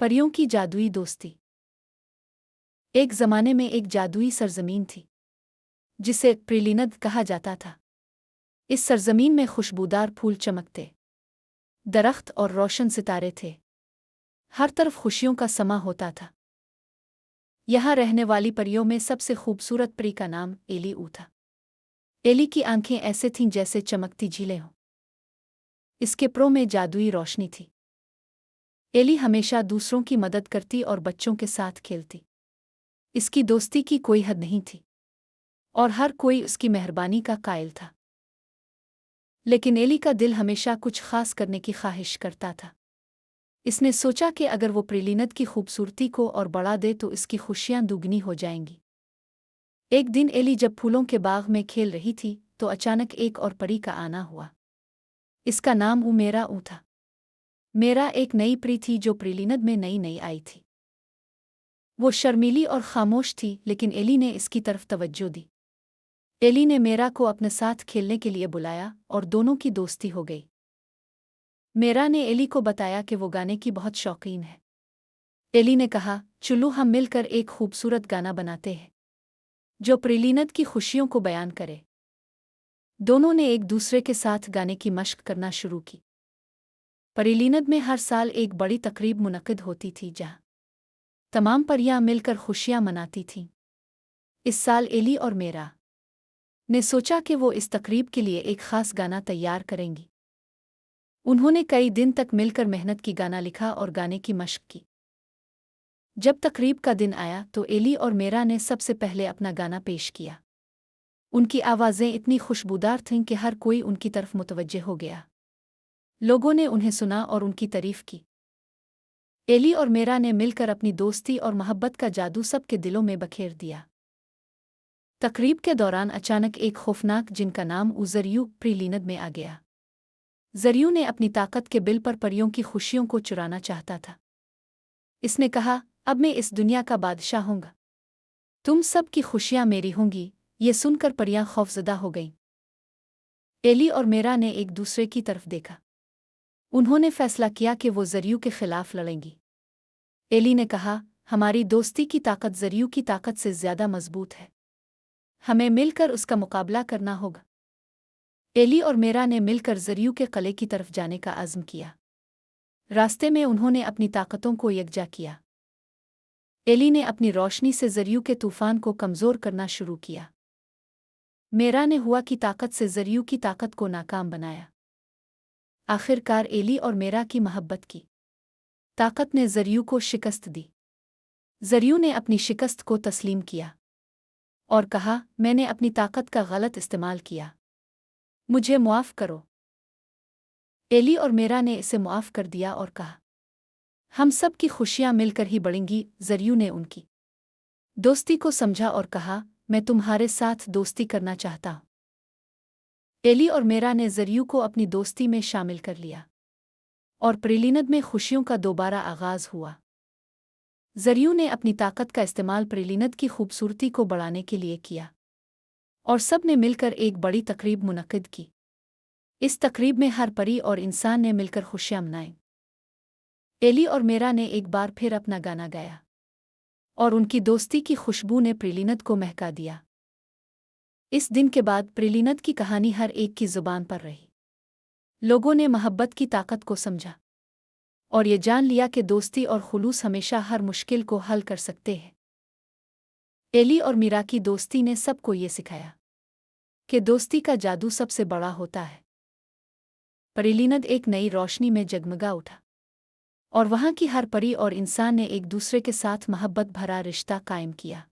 परियों की जादुई दोस्ती। एक ज़माने में एक जादुई सरजमीन थी जिसे प्रिलिनद कहा जाता था। इस सरजमीन में खुशबूदार फूल चमकते, दरख्त और रोशन सितारे थे। हर तरफ खुशियों का समा होता था। यहाँ रहने वाली परियों में सबसे खूबसूरत परी का नाम एली था। एली की आंखें ऐसे थीं जैसे चमकती झीलें हों। इसके प्रो में जादुई रोशनी थी। एली हमेशा दूसरों की मदद करती और बच्चों के साथ खेलती। इसकी दोस्ती की कोई हद नहीं थी और हर कोई उसकी मेहरबानी का कायल था। लेकिन एली का दिल हमेशा कुछ खास करने की ख्वाहिश करता था। इसने सोचा कि अगर वो प्रिलिनद की खूबसूरती को और बढ़ा दे तो इसकी खुशियां दुगनी हो जाएंगी। एक दिन एली जब फूलों के बाग में खेल रही थी तो अचानक एक और परी का आना हुआ। इसका नाम उमेरा था। मेरा एक नई परी थी जो प्रिलिनद में नई नई आई थी। वो शर्मीली और खामोश थी, लेकिन एली ने इसकी तरफ तवज्जो दी। एली ने मेरा को अपने साथ खेलने के लिए बुलाया और दोनों की दोस्ती हो गई। मेरा ने एली को बताया कि वो गाने की बहुत शौकीन है। एली ने कहा, चलो हम मिलकर एक खूबसूरत गाना बनाते हैं जो प्रिलिनद की खुशियों को बयान करे। दोनों ने एक दूसरे के साथ गाने की मशक करना शुरू की। प्रिलिनद में हर साल एक बड़ी तकरीब मुनक्किद होती थी जहाँ तमाम परियां मिलकर खुशियां मनाती थीं। इस साल एली और मेरा ने सोचा कि वो इस तकरीब के लिए एक खास गाना तैयार करेंगी। उन्होंने कई दिन तक मिलकर मेहनत की, गाना लिखा और गाने की मशक की। जब तकरीब का दिन आया तो एली और मेरा ने सबसे पहले अपना गाना पेश किया। उनकी आवाज़ें इतनी खुशबूदार थीं कि हर कोई उनकी तरफ मुतवज्जे हो गया। लोगों ने उन्हें सुना और उनकी तारीफ की। एली और मेरा ने मिलकर अपनी दोस्ती और मोहब्बत का जादू सबके दिलों में बखेर दिया। तकरीब के दौरान अचानक एक खौफनाक जिन का नाम ज़रियू प्रिलिनद में आ गया। ज़रियू ने अपनी ताकत के बिल पर परियों की खुशियों को चुराना चाहता था। इसने कहा, अब मैं इस दुनिया का बादशाह हूँगा। तुम सब की खुशियाँ मेरी होंगी। ये सुनकर परियां खौफजदा हो गईं। एली और मेरा ने एक दूसरे की तरफ देखा। उन्होंने फैसला किया कि वो ज़रियू के खिलाफ लड़ेंगी। एली ने कहा, हमारी दोस्ती की ताकत ज़रियू की ताकत से ज़्यादा मजबूत है। हमें मिलकर उसका मुकाबला करना होगा। एली और मेरा ने मिलकर ज़रियू के किले की तरफ जाने का अज़्म किया। रास्ते में उन्होंने अपनी ताकतों को यकजा किया। एली ने अपनी रोशनी से ज़रियू के तूफ़ान को कमज़ोर करना शुरू किया। मेरा ने हुआ की ताकत से ज़रियू की ताकत को नाकाम बनाया। आखिरकार एली और मेरा की मोहब्बत की ताकत ने ज़रियू को शिकस्त दी। ज़रियू ने अपनी शिकस्त को तस्लीम किया और कहा, मैंने अपनी ताकत का गलत इस्तेमाल किया, मुझे मुआफ़ करो। एली और मेरा ने इसे मुआफ़ कर दिया और कहा, हम सब की खुशियाँ मिलकर ही बढ़ेंगी। ज़रियू ने उनकी दोस्ती को समझा और कहा, मैं तुम्हारे साथ दोस्ती करना चाहता हूँ। एली और मेरा ने ज़रियू को अपनी दोस्ती में शामिल कर लिया और प्रिलिनद में खुशियों का दोबारा आगाज़ हुआ। ज़रियू ने अपनी ताकत का इस्तेमाल प्रिलिनद की खूबसूरती को बढ़ाने के लिए किया और सब ने मिलकर एक बड़ी तकरीब मुनक्किद की। इस तकरीब में हर परी और इंसान ने मिलकर खुशियाँ मनाईं। एली और मेरा ने एक बार फिर अपना गाना गाया और उनकी दोस्ती की खुशबू ने प्रिलिनद को महका दिया। इस दिन के बाद प्रिलिनद की कहानी हर एक की ज़ुबान पर रही। लोगों ने मोहब्बत की ताकत को समझा और ये जान लिया कि दोस्ती और खुलूस हमेशा हर मुश्किल को हल कर सकते हैं। एली और मीरा की दोस्ती ने सबको ये सिखाया कि दोस्ती का जादू सबसे बड़ा होता है। प्रिलिनद एक नई रोशनी में जगमगा उठा और वहाँ की हर परी और इंसान ने एक दूसरे के साथ मोहब्बत भरा रिश्ता कायम किया।